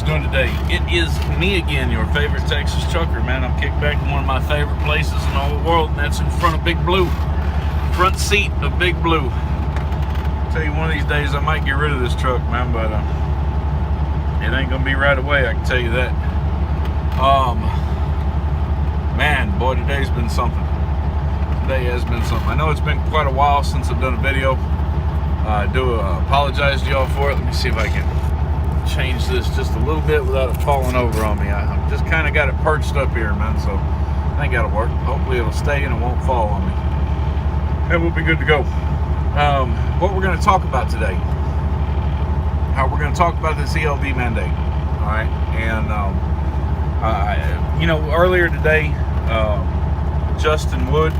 Doing today. It is me again, your favorite Texas trucker, man. I'm kicked back in one of my favorite places in the whole world, and that's in front of Big Blue. Front seat of Big Blue. Tell you, one of these days I might get rid of this truck, man, but it ain't gonna be right away, I can tell you that. Man, boy, today's been something. Today has been something. I know it's been quite a while since I've done a video. I do apologize to y'all for it. Let me see if I can change this just a little bit without it falling over on me. I just kind of got it perched up here, man, so I think that'll work. Hopefully it'll stay and it won't fall on me, and we'll be good to go. What we're going to talk about today, we're going to talk about this ELD mandate. All right, and you know, earlier today, Justin Wood,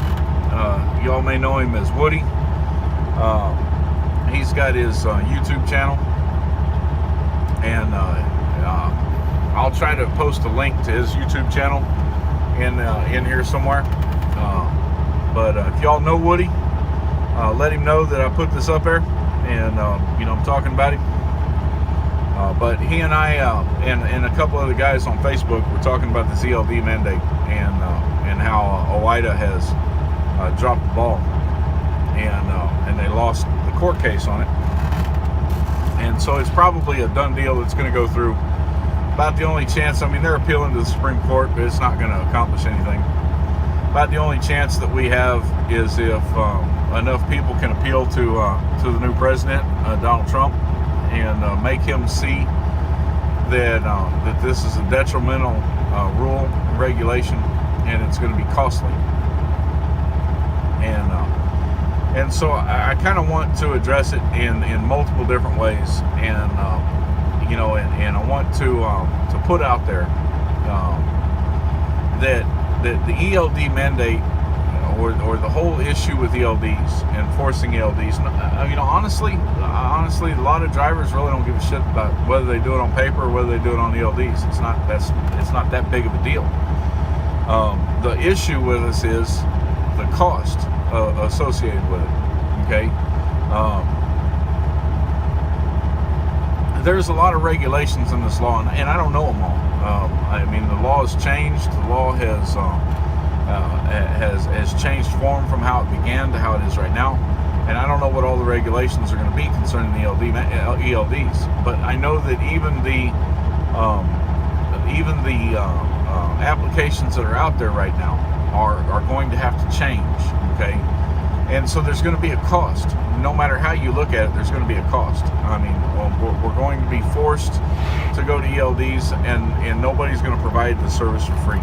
y'all may know him as Woody, he's got his YouTube channel. And I'll try to post a link to his YouTube channel in here somewhere. But if y'all know Woody, let him know that I put this up there, and you know, I'm talking about him. But he and I and a couple other guys on Facebook were talking about this ELD mandate and how OIDA has dropped the ball, and they lost the court case on it. And so it's probably a done deal that's going to go through. About the only chance, I mean, they're appealing to the Supreme Court, but it's not going to accomplish anything. About the only chance that we have is if enough people can appeal to the new president, Donald Trump, and make him see that that this is a detrimental rule and regulation, and it's going to be costly. And so I kind of want to address it in multiple different ways, and you know, and I want to put out there that the ELD mandate, or the whole issue with ELDs, enforcing ELDs. You know, honestly, a lot of drivers really don't give a shit about whether they do it on paper or whether they do it on ELDs. It's not that big of a deal. The issue with us is the cost associated with it. Okay, there's a lot of regulations in this law, and I don't know them all. I mean, the law has changed. The law has changed form from how it began to how it is right now, and I don't know what all the regulations are going to be concerning the ELDs. But I know that even the applications that are out there right now are going to have to change. Okay. And so there's going to be a cost. No matter how you look at it, there's going to be a cost. I mean, we're going to be forced to go to ELDs, and nobody's going to provide the service for free.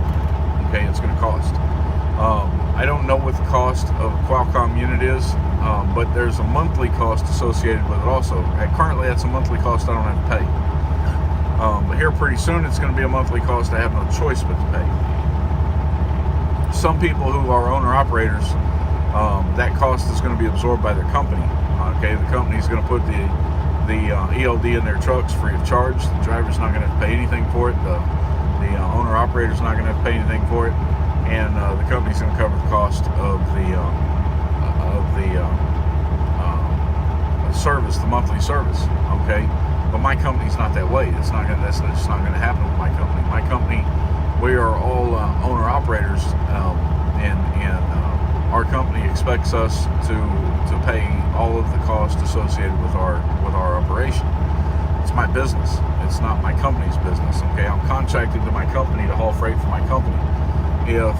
Okay, it's going to cost. I don't know what the cost of a Qualcomm unit is, but there's a monthly cost associated with it also. Currently, that's a monthly cost I don't have to pay. But here pretty soon, it's going to be a monthly cost I have no choice but to pay. Some people who are owner-operators, that cost is going to be absorbed by their company. Okay, the company is going to put the ELD in their trucks free of charge. The driver's not going to have to pay anything for it. The owner-operator is not going to have to pay anything for it, and the company's going to cover the cost of the service, the monthly service. Okay, but my company's not that way. That's just not going to happen with my company. My company, we are all owner-operators, and our company expects us to pay all of the cost associated with our operation. It's my business. It's not my company's business. Okay, I'm contracted to my company to haul freight for my company. If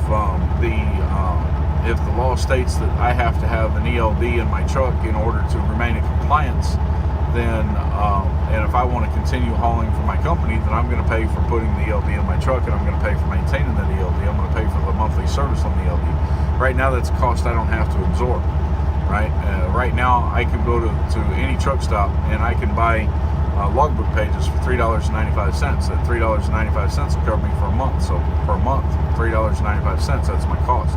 the law states that I have to have an ELD in my truck in order to remain in compliance, then and if I want to continue hauling for my company, then I'm going to pay for putting the ELD in my truck, and I'm going to pay for maintaining that ELD. I'm going to pay for the monthly service on the ELD. Right now, that's a cost I don't have to absorb. Right now, I can go to any truck stop and I can buy logbook pages for $3.95. That $3.95 will cover me for a month. So per month, $3.95, that's my cost.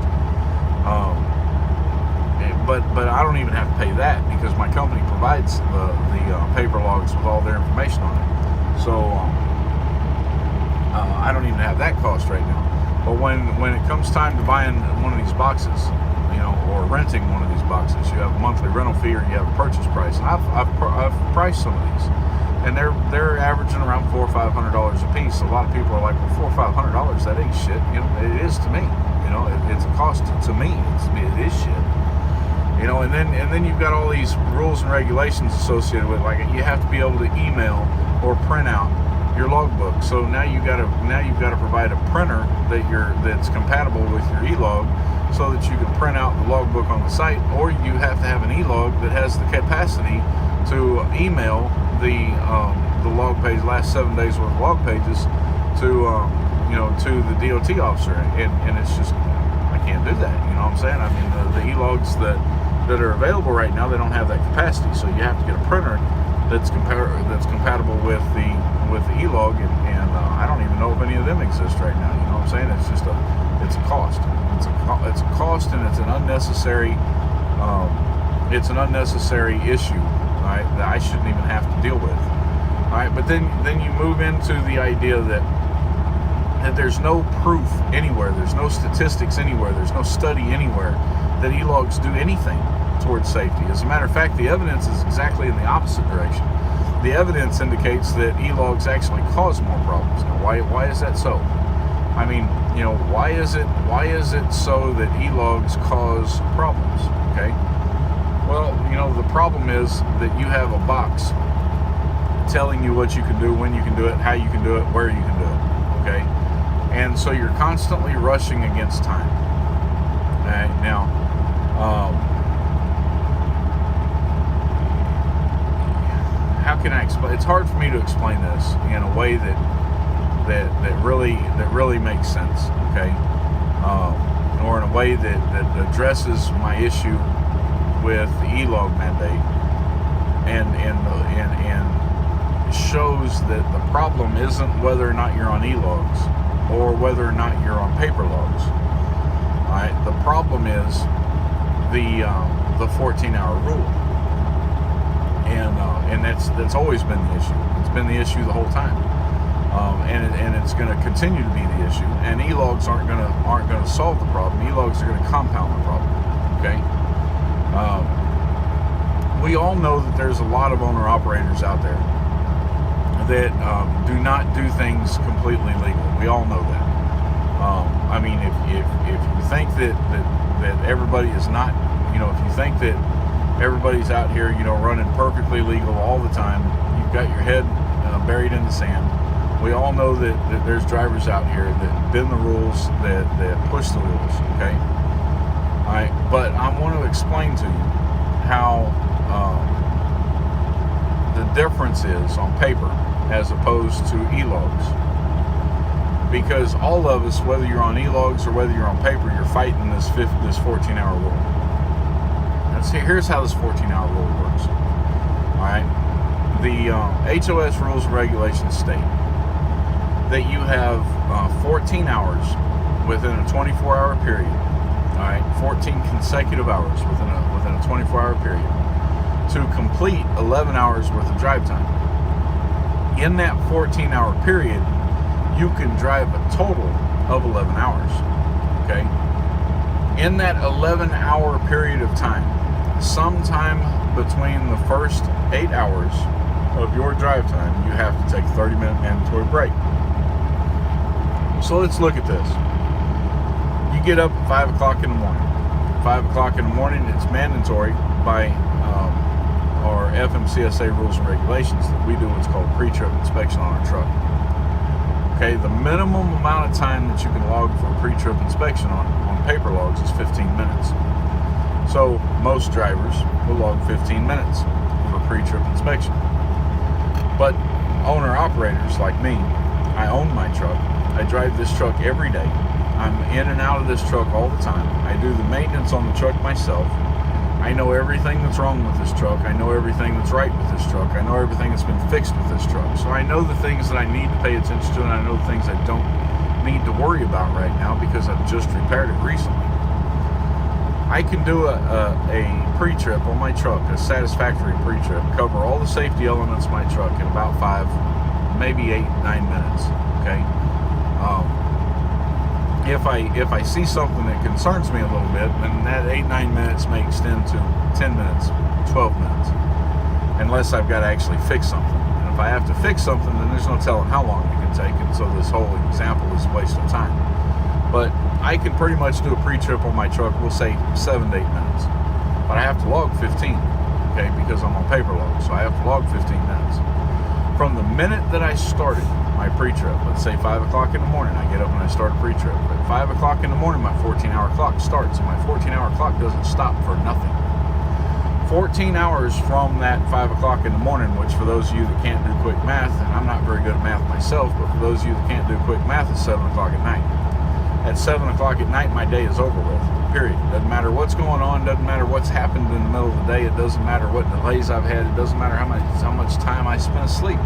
But I don't even have to pay that because my company provides the paper logs with all their information on it. So I don't even have that cost right now. But when it comes time to buying one of these boxes, or renting one of these boxes, you have a monthly rental fee or you have a purchase price. And I've priced some of these, and they're averaging around $400 or $500 a piece. A lot of people are like, well, $400 or $500, that ain't shit. It is to me. It's a cost to me. It is shit. And then you've got all these rules and regulations associated with it. Like, you have to be able to email or print out your logbook. So now you've got to provide a printer that's compatible with your e-log, so that you can print out the logbook on the site, or you have to have an e-log that has the capacity to email the log page, last 7 days worth of log pages, to the DOT officer, and it's just, I can't do that. You know what I'm saying? I mean, the e-logs that are available right now, they don't have that capacity, so you have to get a printer that's compatible with the e-log, and I don't even know if any of them exist right now. You know what I'm saying? It's just it's a cost. It's a cost, and it's an unnecessary issue, right, that I shouldn't even have to deal with. All right, but then you move into the idea that there's no proof anywhere, there's no statistics anywhere, there's no study anywhere that e-logs do anything towards safety. As a matter of fact, the evidence is exactly in the opposite direction. The evidence indicates that e-logs actually cause more problems. Now, why is that so? I mean, why is it so that e-logs cause problems? Okay. Well, the problem is that you have a box telling you what you can do, when you can do it, how you can do it, where you can do it. Okay. And so you're constantly rushing against time. All right. Now, how can I explain? It's hard for me to explain this in a way that really makes sense, okay, or in a way that addresses my issue with the e-log mandate, and shows that the problem isn't whether or not you're on e-logs or whether or not you're on paper logs. All right, the problem is the 14-hour rule, and that's always been the issue. It's been the issue the whole time. And it's going to continue to be the issue. And e-logs aren't going to solve the problem. E-logs are going to compound the problem. Okay. We all know that there's a lot of owner-operators out there that do not do things completely legal. We all know that. I mean, if you think that everybody is not, if you think that everybody's out here, running perfectly legal all the time, you've got your head buried in the sand. We all know that there's drivers out here that bend the rules, that push the rules, okay? All right, but I want to explain to you how the difference is on paper as opposed to e-logs. Because all of us, whether you're on e-logs or whether you're on paper, you're fighting this 14-hour rule. And so here's how this 14-hour rule works. All right, the HOS rules and regulations state that you have 14 hours within a 24-hour period. All right, 14 consecutive hours within a 24-hour period to complete 11 hours worth of drive time. In that 14-hour period, you can drive a total of 11 hours. Okay. In that 11-hour period of time, sometime between the first 8 hours of your drive time, you have to take a 30-minute mandatory break. So let's look at this. You get up at 5 o'clock in the morning. 5 o'clock in the morning, it's mandatory by our FMCSA rules and regulations that we do what's called pre-trip inspection on our truck. Okay, the minimum amount of time that you can log for a pre-trip inspection on paper logs is 15 minutes. So most drivers will log 15 minutes for pre-trip inspection. But owner-operators like me, I own my truck. I drive this truck every day. I'm in and out of this truck all the time. I do the maintenance on the truck myself. I know everything that's wrong with this truck. I know everything that's right with this truck. I know everything that's been fixed with this truck. So I know the things that I need to pay attention to, and I know the things I don't need to worry about right now because I've just repaired it recently. I can do a pre-trip on my truck, a satisfactory pre-trip, cover all the safety elements of my truck in about 5, maybe 8, 9 minutes, okay? If I see something that concerns me a little bit, then that 8, 9 minutes may extend to 10 minutes, 12 minutes, unless I've got to actually fix something. And if I have to fix something, then there's no telling how long it can take, and so this whole example is a waste of time. But I can pretty much do a pre-trip on my truck, we'll say 7 to 8 minutes. But I have to log 15, okay, because I'm on paper log, so I have to log 15 minutes. From the minute that I started my pre-trip, let's say 5 o'clock in the morning, I get up and I start a pre-trip. At 5 o'clock in the morning, my 14-hour clock starts, and my 14-hour clock doesn't stop for nothing. 14 hours from that 5 o'clock in the morning, which for those of you that can't do quick math, and I'm not very good at math myself, but for those of you that can't do quick math, it's 7 o'clock at night. At 7 o'clock at night, my day is over with, period. Doesn't matter what's going on, doesn't matter what's happened in the middle of the day, it doesn't matter what delays I've had, it doesn't matter how much time I spent asleep.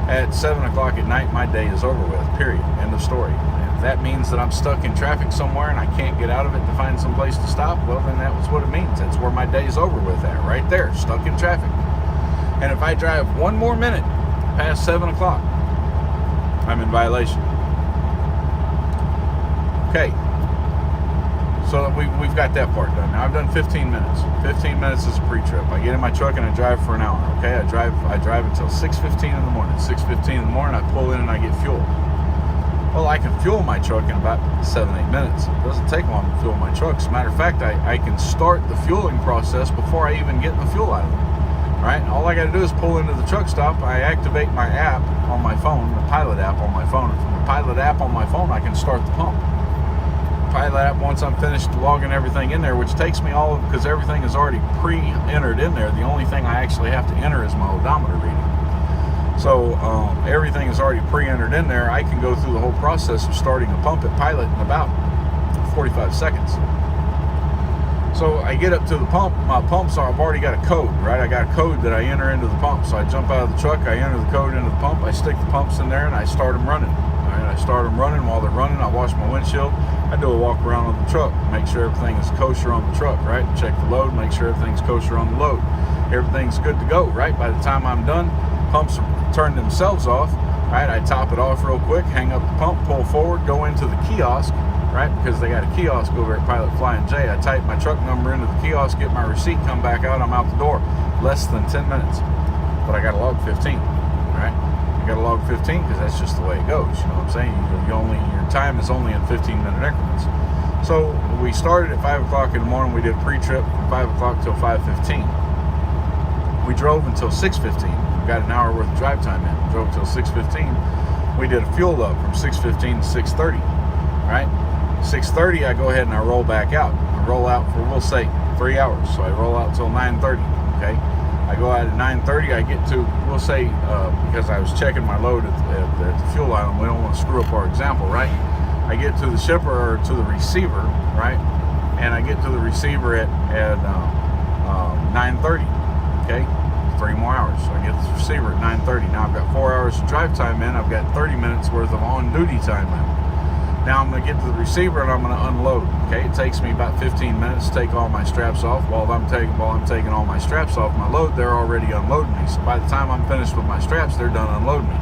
At 7 o'clock at night, my day is over with, period. End of story. And if that means that I'm stuck in traffic somewhere and I can't get out of it to find some place to stop, well, then that was what it means. That's where my day's over with at, right there, stuck in traffic. And if I drive one more minute past 7 o'clock, I'm in violation. Okay, so we've got that part done. Now I've done 15 minutes. 15 minutes is a pre-trip. I get in my truck and I drive for an hour. Okay, I drive until 6:15 in the morning. 6:15 in the morning, I pull in and I get fuel. Well, I can fuel my truck in about 7, 8 minutes. It doesn't take long to fuel my truck. As a matter of fact, I can start the fueling process before I even get the fuel out of it. Right? All I got to do is pull into the truck stop. I activate my app on my phone, the Pilot app on my phone. And from the Pilot app on my phone, I can start the pump. Pilot app, once I'm finished logging everything in there, which takes me all, because everything is already pre-entered in there. The only thing I actually have to enter is my odometer reading. So everything is already pre-entered in there. I can go through the whole process of starting a pump at Pilot in about 45 seconds. So I get up to the pump. My pumps, I've already got a code, right? I got a code that I enter into the pump. So I jump out of the truck, I enter the code into the pump, I stick the pumps in there, and I start them running. I start them running. While they're running, I wash my windshield. I do a walk around on the truck, make sure everything is kosher on the truck, right? Check the load, make sure everything's kosher on the load. Everything's good to go, right? By the time I'm done, pumps turn themselves off, right? I top it off real quick, hang up the pump, pull forward, go into the kiosk, right? Because they got a kiosk over at Pilot Flying J. I type my truck number into the kiosk, get my receipt, come back out, I'm out the door. Less than 10 minutes. But I got to log 15, right? Got to log 15 because that's just the way it goes. You know what I'm saying? Your time is only in 15-minute increments. So we started at 5 o'clock in the morning. We did a pre-trip from 5 o'clock till 5:15. We drove until 6:15. We got an hour worth of drive time in. We drove until 6:15. We did a fuel up from 6:15 to 6:30. Right? 6:30, I go ahead and I roll back out. I roll out for, we'll say, 3 hours. So I roll out till 9:30. Okay. I go out at 9:30, I get to, we'll say, because I was checking my load at the fuel island, we don't want to screw up our example, right? I get to the shipper, or to the receiver, right? And I get to the receiver at 9:30, okay? 3 more hours. So I get to the receiver at 9:30. Now I've got 4 hours of drive time in, I've got 30 minutes worth of on-duty time in. Now I'm going to get to the receiver and I'm going to unload. Okay, it takes me about 15 minutes to take all my straps off. While I'm taking all my straps off my load, they're already unloading me. So by the time I'm finished with my straps, they're done unloading me.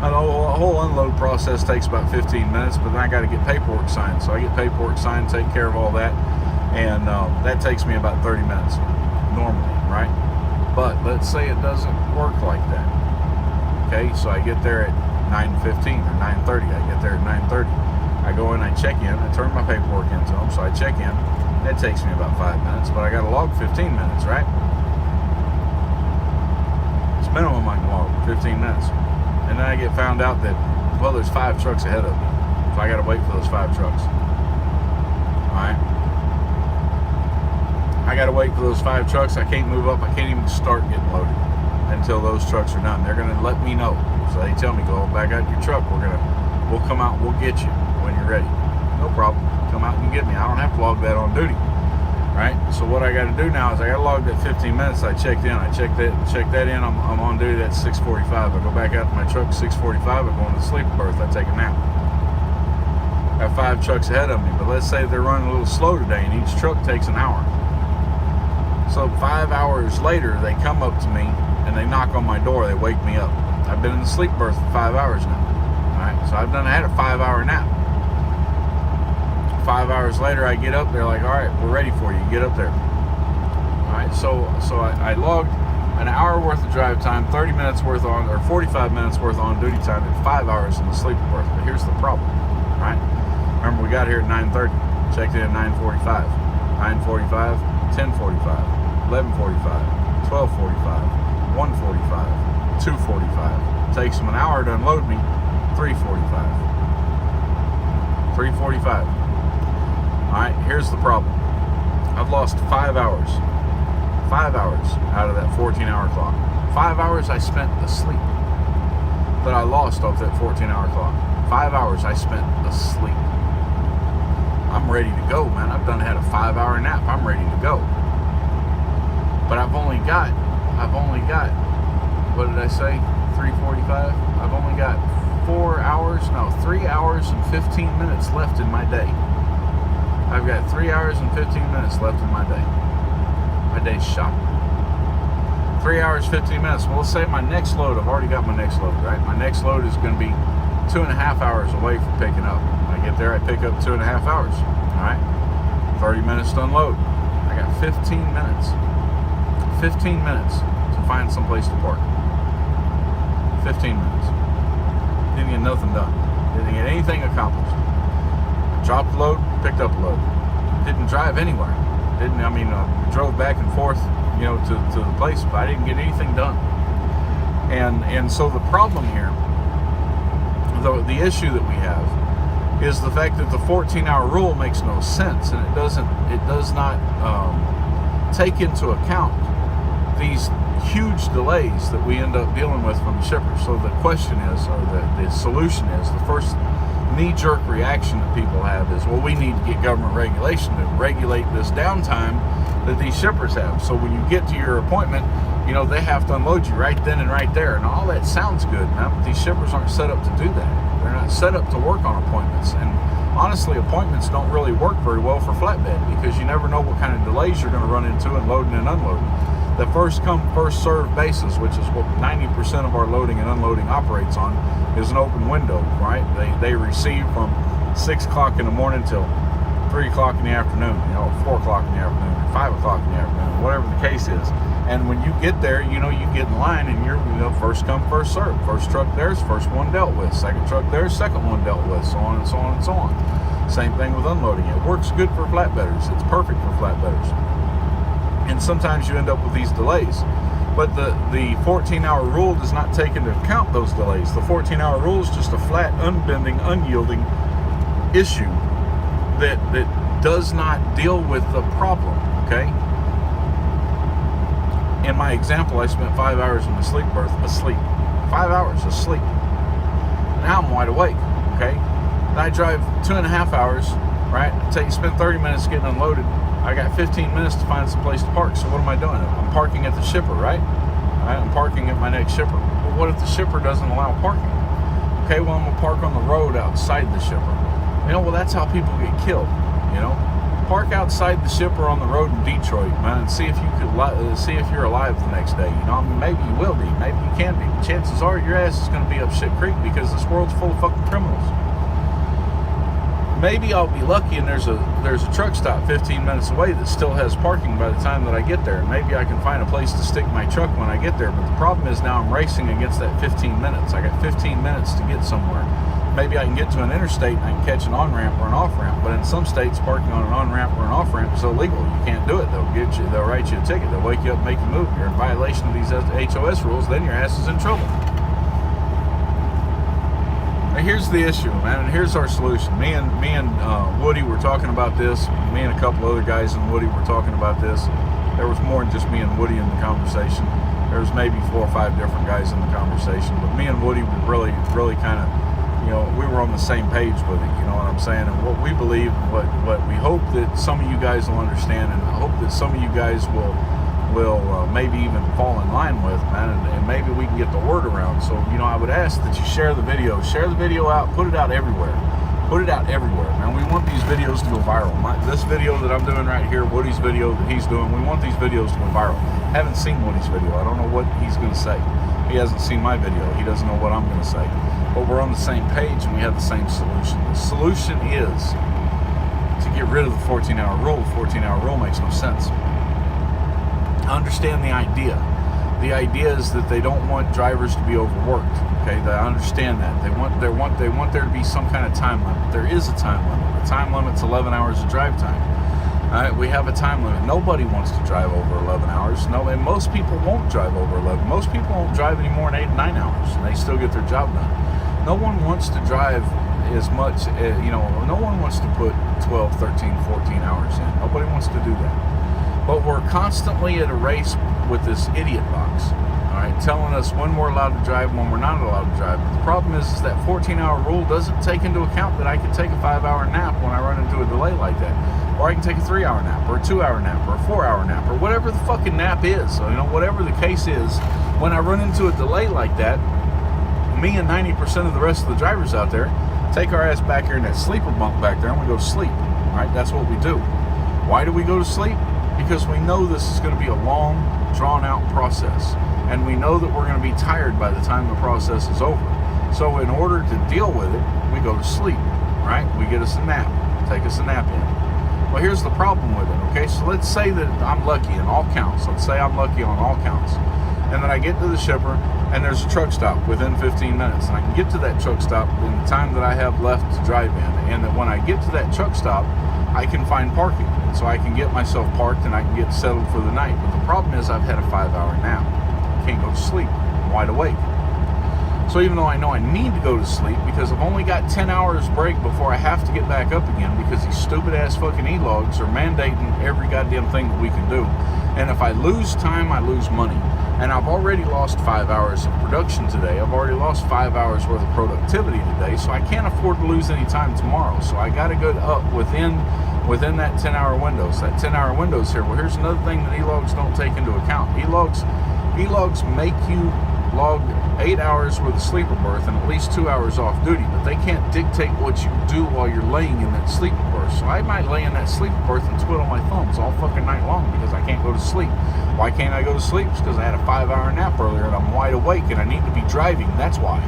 Now, the whole unload process takes about 15 minutes, but then I got to get paperwork signed. So I get paperwork signed, take care of all that, and that takes me about 30 minutes normally, right? But let's say it doesn't work like that. Okay, so I get there at 9:15 or 9:30. I get there at 9:30. I go in, I check in, I turn my paperwork into them, so I check in. That takes me about 5 minutes, but I got to log 15 minutes, right? It's minimum I can log, 15 minutes. And then I get found out that, well, there's 5 trucks ahead of me, so I got to wait for those 5 trucks. All right? I got to wait for those 5 trucks. I can't move up. I can't even start getting loaded until those trucks are done. They're going to let me know. So they tell me, go back out your truck. We'll come out, we'll get you when you're ready. No problem. Come out and get me. I don't have to log that on duty. right? So what I got to do now is I got to log that 15 minutes I checked in. I check that in. I'm on duty at 6:45. I go back out to my truck at 6:45. I go into the sleeper berth. I take a nap. I have 5 trucks ahead of me, but let's say they're running a little slow today, and each truck takes an hour. So 5 hours later, they come up to me and they knock on my door. They wake me up. I've been in the sleep berth for 5 hours now. All right, so I had a 5-hour nap. 5 hours later, I get up. They're like, all right, we're ready for you. Get up there. All right, so I logged an hour worth of drive time, 30 minutes worth on, or 45 minutes worth on duty time, and 5 hours in the sleeper berth. But here's the problem, right? Remember, we got here at 9:30. Checked in at 9:45. 9:45, 10:45, 11:45, 12:45, 1:45, 2:45. Takes them an hour to unload me. 3:45. 3:45. Alright, here's the problem. I've lost 5 hours. 5 hours out of that 14-hour clock. 5 hours I spent asleep that I lost off that 14-hour clock. 5 hours I spent asleep. I'm ready to go, man. I've had a 5-hour nap. I'm ready to go. But I've only got, what did I say? 3:45? I've only got 3 hours and 15 minutes left in my day. I've got 3 hours and 15 minutes left in my day. My day's shot. 3 hours, 15 minutes. Well, let's say my next load, I've already got my next load, right? My next load is going to be 2.5 hours away from picking up. When I get there, I pick up 2.5 hours. All right? 30 minutes to unload. I got 15 minutes. 15 minutes to find some place to park. 15 minutes. Didn't get nothing done. Didn't get anything accomplished. I dropped the load, picked up the load. Didn't drive anywhere. I drove back and forth, to the place, but I didn't get anything done. And so the problem here, the issue that we have, is the fact that the 14-hour rule makes no sense, and it does not take into account these huge delays that we end up dealing with from the shippers. So the question is, or the solution is, the first knee-jerk reaction that people have is, well, we need to get government regulation to regulate this downtime that these shippers have. So when you get to your appointment, they have to unload you right then and right there. And all that sounds good, man, but these shippers aren't set up to do that. They're not set up to work on appointments. And honestly, appointments don't really work very well for flatbed, because you never know what kind of delays you're going to run into in loading and unloading. The first come, first served basis, which is what 90% of our loading and unloading operates on, is an open window, right? They receive from 6 o'clock in the morning till 3 o'clock in the afternoon, 4 o'clock in the afternoon, 5 o'clock in the afternoon, whatever the case is. And when you get there, you get in line, and you're first come, first served. First truck there's first one dealt with. Second truck there's second one dealt with, so on and so on and so on. Same thing with unloading. It works good for flatbedders. It's perfect for flatbedders. And sometimes you end up with these delays. But the 14-hour rule does not take into account those delays. The 14-hour rule is just a flat, unbending, unyielding issue that does not deal with the problem, okay? In my example, I spent 5 hours in the sleep berth asleep. 5 hours asleep. Now I'm wide awake, okay? And I drive 2.5 hours, right? Spend 30 minutes getting unloaded. I got 15 minutes to find some place to park. So what am I doing? I'm parking at the shipper, right? I'm parking at my next shipper. Well, what if the shipper doesn't allow parking? Okay, well, I'm going to park on the road outside the shipper. Well, that's how people get killed, Park outside the shipper on the road in Detroit, man, and see if you're alive the next day. Maybe you will be. Maybe you can be. Chances are your ass is going to be up shit creek, because this world's full of fucking criminals. Maybe I'll be lucky and there's a truck stop 15 minutes away that still has parking by the time that I get there. And maybe I can find a place to stick my truck when I get there. But the problem is now I'm racing against that 15 minutes. I got 15 minutes to get somewhere. Maybe I can get to an interstate and I can catch an on-ramp or an off-ramp. But in some states, parking on an on-ramp or an off-ramp is illegal. You can't do it. They'll write you a ticket. They'll wake you up and make you move. You're in violation of these HOS rules. Then your ass is in trouble. Here's the issue, man, and here's our solution. Me and Woody were talking about this. Me and a couple other guys in Woody were talking about this. There was more than just me and Woody in the conversation. There was maybe 4 or 5 different guys in the conversation, but me and Woody were really kind of, we were on the same page with it. You know what I'm saying? And what we believe, what we hope that some of you guys will understand, and I hope that some of you guys will maybe even fall in line with, man, and maybe we can get the word around. So, I would ask that you share the video out, put it out everywhere. Put it out everywhere, man. We want these videos to go viral. This video that I'm doing right here, Woody's video that he's doing, we want these videos to go viral. Haven't seen Woody's video. I don't know what he's going to say. He hasn't seen my video. He doesn't know what I'm going to say. But we're on the same page and we have the same solution. The solution is to get rid of the 14-hour rule. The 14-hour rule makes no sense. I understand the idea. The idea is that they don't want drivers to be overworked. Okay, I understand that. They want there to be some kind of time limit. There is a time limit. The time limit's 11 hours of drive time. All right, we have a time limit. Nobody wants to drive over 11 hours. No, and most people won't drive over 11. Most people won't drive any more than 8 to 9 hours, and they still get their job done. No one wants to drive as much. No one wants to put 12, 13, 14 hours in. Nobody wants to do that. But we're constantly at a race with this idiot box, all right, telling us when we're allowed to drive, when we're not allowed to drive. But the problem is that 14-hour rule doesn't take into account that I can take a 5-hour nap when I run into a delay like that, or I can take a 3-hour nap, or a 2-hour nap, or a 4-hour nap, or whatever the fucking nap is. So, whatever the case is, when I run into a delay like that, me and 90% of the rest of the drivers out there take our ass back here in that sleeper bunk back there and we go to sleep. All right, that's what we do. Why do we go to sleep? Because we know this is going to be a long, drawn-out process, and we know that we're going to be tired by the time the process is over. So in order to deal with it, we go to sleep, right? We get us a nap, take us a nap in. Well, here's the problem with it, okay? So let's say that I'm lucky in all counts. Let's say I'm lucky on all counts, and then I get to the shipper, and there's a truck stop within 15 minutes, and I can get to that truck stop in the time that I have left to drive in, and that when I get to that truck stop, I can find parking. So I can get myself parked and I can get settled for the night. But the problem is I've had a 5-hour nap. I can't go to sleep. I'm wide awake. So even though I know I need to go to sleep because I've only got 10 hours break before I have to get back up again because these stupid ass fucking E-logs are mandating every goddamn thing that we can do. And if I lose time, I lose money. And I've already lost 5 hours of production today. I've already lost 5 hours worth of productivity today. So I can't afford to lose any time tomorrow. So I got to go up within that 10-hour window. So that 10-hour window is here. Well, here's another thing that E-logs don't take into account. E-logs make you log 8 hours with a sleeper berth and at least 2 hours off duty, but they can't dictate what you do while you're laying in that sleeper berth. So I might lay in that sleeper berth and twiddle my thumbs all fucking night long because I can't go to sleep. Why can't I go to sleep? It's because I had a 5-hour nap earlier and I'm wide awake and I need to be driving. That's why.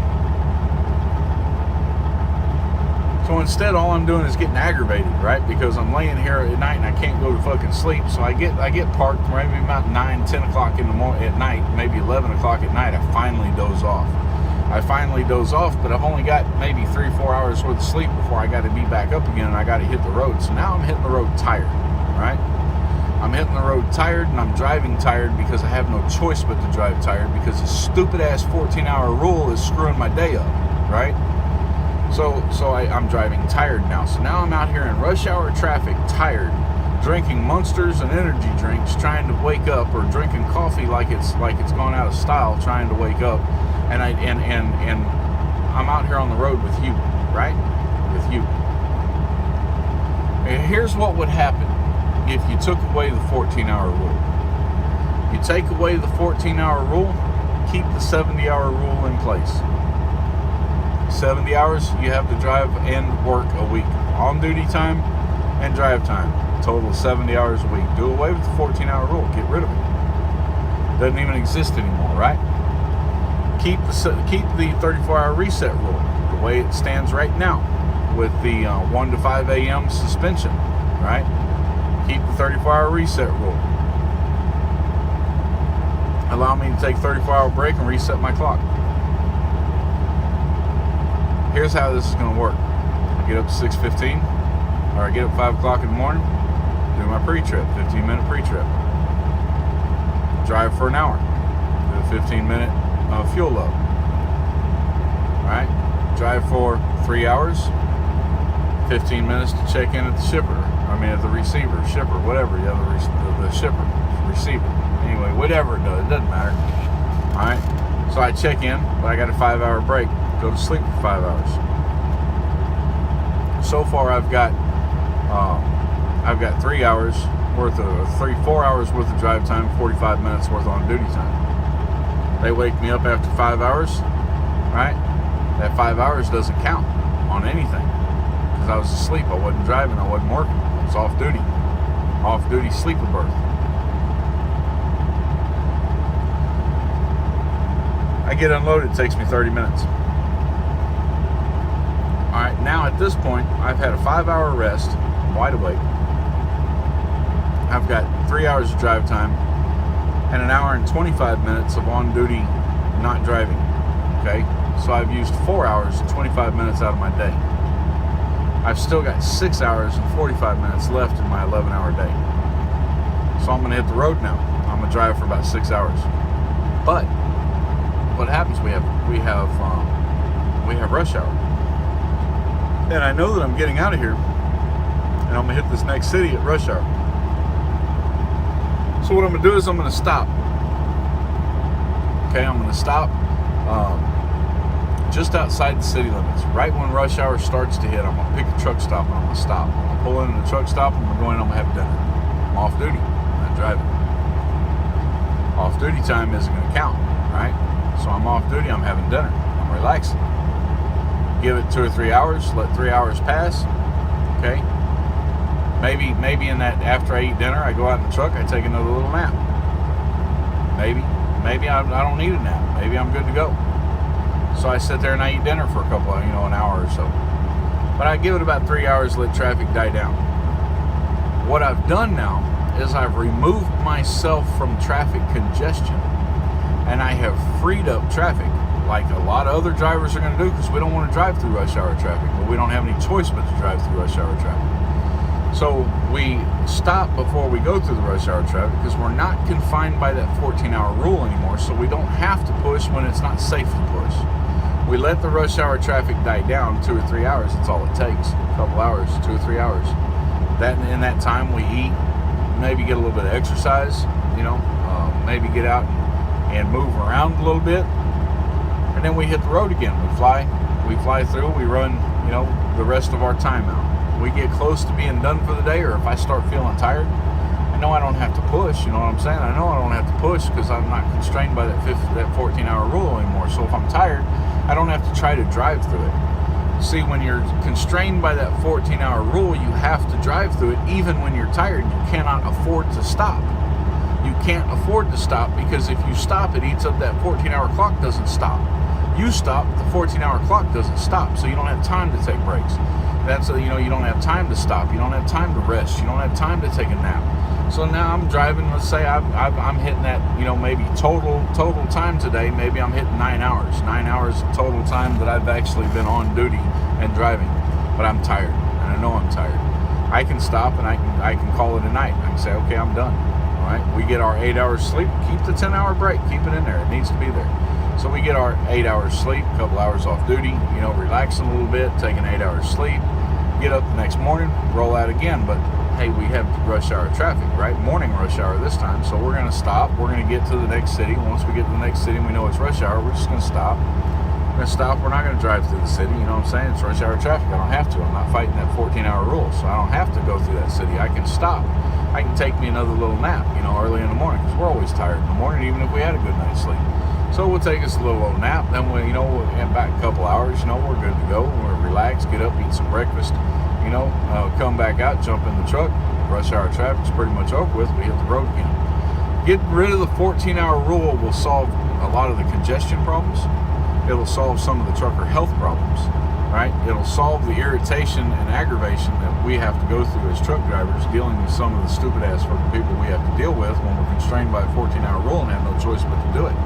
So instead, all I'm doing is getting aggravated, right? Because I'm laying here at night and I can't go to fucking sleep. So I get parked maybe about 9, 10 o'clock in the morning at night, maybe 11 o'clock at night. I finally doze off. But I've only got maybe 3-4 hours worth of sleep before I got to be back up again and I got to hit the road. So now I'm hitting the road tired, right? I'm hitting the road tired and I'm driving tired because I have no choice but to drive tired because this stupid ass 14-hour rule is screwing my day up, right? So I'm driving tired now. So now I'm out here in rush hour traffic, tired, drinking Monsters and energy drinks, trying to wake up, or drinking coffee like it's gone out of style, trying to wake up. And I'm out here on the road with you, right? With you. And here's what would happen if you took away the 14-hour rule. You take away the 14-hour rule, keep the 70-hour rule in place. 70 hours you have to drive and work a week. On-duty time and drive time. Total of 70 hours a week. Do away with the 14-hour rule. Get rid of it. Doesn't even exist anymore, right? Keep the 34-hour reset rule the way it stands right now with the 1 to 5 a.m. suspension, right? Keep the 34-hour reset rule. Allow me to take a 34-hour break and reset my clock. Here's how this is going to work. I get up to 6:15, or I get up 5 o'clock in the morning, do my pre-trip, 15-minute pre-trip. Drive for an hour, do a 15-minute fuel load. Alright? Drive for 3 hours, 15 minutes to check in at the shipper. At the receiver, shipper, whatever. You have the shipper, receiver. Anyway, whatever it does, it doesn't matter. Alright? So I check in, but I got a 5-hour break. Go to sleep for 5 hours. So far, I've got 3 hours worth of 4 hours worth of drive time, 45 minutes worth on duty time. They wake me up after 5 hours, right? That 5 hours doesn't count on anything because I was asleep. I wasn't driving. I wasn't working. I was off duty sleeper berth. I get unloaded. It takes me 30 minutes. All right, now at this point, I've had a 5-hour rest. I'm wide awake. I've got 3 hours of drive time and an hour and 25 minutes of on duty not driving. Okay, so I've used 4 hours and 25 minutes out of my day. I've still got 6 hours and 45 minutes left in my 11-hour day. So I'm going to hit the road now. I'm going to drive for about 6 hours. But what happens? We have rush hour, and I know that I'm getting out of here, and I'm going to hit this next city at rush hour. So what I'm going to do is I'm going to stop. Okay, I'm going to stop just outside the city limits. Right when rush hour starts to hit, I'm going to pick a truck stop and I'm going to stop. I'm going to pull into the truck stop and I'm going to have dinner. I'm off duty. I'm not driving. Off duty time isn't going to count, right? So I'm off duty. I'm having dinner. I'm relaxing. Give it 2 or 3 hours. Let 3 hours pass. Okay. Maybe in that, after I eat dinner, I go out in the truck, I take another little nap. Maybe I don't need a nap. Maybe I'm good to go. So I sit there and I eat dinner for a couple of, an hour or so. But I give it about 3 hours, let traffic die down. What I've done now is I've removed myself from traffic congestion, and I have freed up traffic like a lot of other drivers are going to do, because we don't want to drive through rush hour traffic, but we don't have any choice but to drive through rush hour traffic. So we stop before we go through the rush hour traffic because we're not confined by that 14-hour rule anymore, so we don't have to push when it's not safe to push. We let the rush hour traffic die down 2 or 3 hours. That's all it takes. A couple hours, 2 or 3 hours. In that time we eat, maybe get a little bit of exercise, maybe get out and move around a little bit, and then we hit the road again. We fly through. We run, the rest of our time out. We get close to being done for the day, or if I start feeling tired, I know I don't have to push. You know what I'm saying? I know I don't have to push because I'm not constrained by that 14-hour rule anymore. So if I'm tired, I don't have to try to drive through it. See, when you're constrained by that 14-hour rule, you have to drive through it even when you're tired. You cannot afford to stop. You can't afford to stop, because if you stop, it eats up that 14-hour clock. Doesn't stop. You stop, the 14-hour clock doesn't stop, so you don't have time to take breaks. You don't have time to stop. You don't have time to rest. You don't have time to take a nap. So now I'm driving. Let's say I'm hitting that, maybe total time today. Maybe I'm hitting 9 hours. 9 hours total time that I've actually been on duty and driving. But I'm tired, and I know I'm tired. I can stop and I can call it a night. I can say, okay, I'm done. All right. We get our 8 hours sleep. Keep the 10-hour break. Keep it in there. It needs to be there. So we get our 8 hours sleep, a couple hours off duty, relaxing a little bit, taking 8 hours sleep, get up the next morning, roll out again. But hey, we have rush hour traffic, right? Morning rush hour this time. So we're going to stop. We're going to get to the next city. Once we get to the next city and we know it's rush hour, we're just going to stop. We're going to stop. We're not going to drive through the city. You know what I'm saying? It's rush hour traffic. I don't have to. I'm not fighting that 14-hour rule. So I don't have to go through that city. I can stop. I can take me another little nap, early in the morning, because we're always tired in the morning, even if we had a good night's sleep. So we'll take us a little old nap. Then we'll get back a couple hours. We're good to go. We're relaxed. Get up, eat some breakfast. Come back out, jump in the truck. Rush hour traffic's pretty much over with. We hit the road again. Getting rid of the 14-hour rule will solve a lot of the congestion problems. It'll solve some of the trucker health problems, right? It'll solve the irritation and aggravation that we have to go through as truck drivers, dealing with some of the stupid ass fucking people we have to deal with when we're constrained by a 14-hour rule and have no choice but to do it.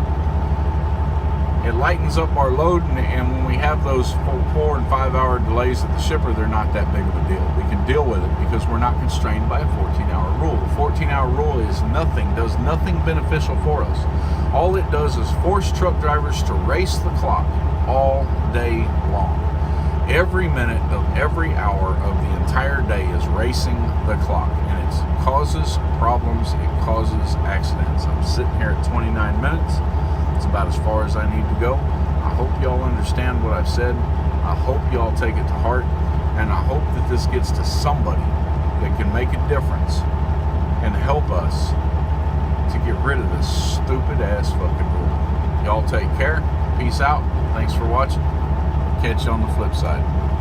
It lightens up our load, and when we have those 4 and 5 hour delays at the shipper, they're not that big of a deal. We can deal with it because we're not constrained by a 14-hour rule. The 14-hour rule does nothing beneficial for us. All it does is force truck drivers to race the clock all day long. Every minute of every hour of the entire day is racing the clock, and it causes problems. It causes accidents. I'm sitting here at 29 minutes. It's about as far as I need to go. I hope y'all understand what I've said. I hope y'all take it to heart. And I hope that this gets to somebody that can make a difference and help us to get rid of this stupid ass fucking rule. Y'all take care. Peace out. Thanks for watching. Catch you on the flip side.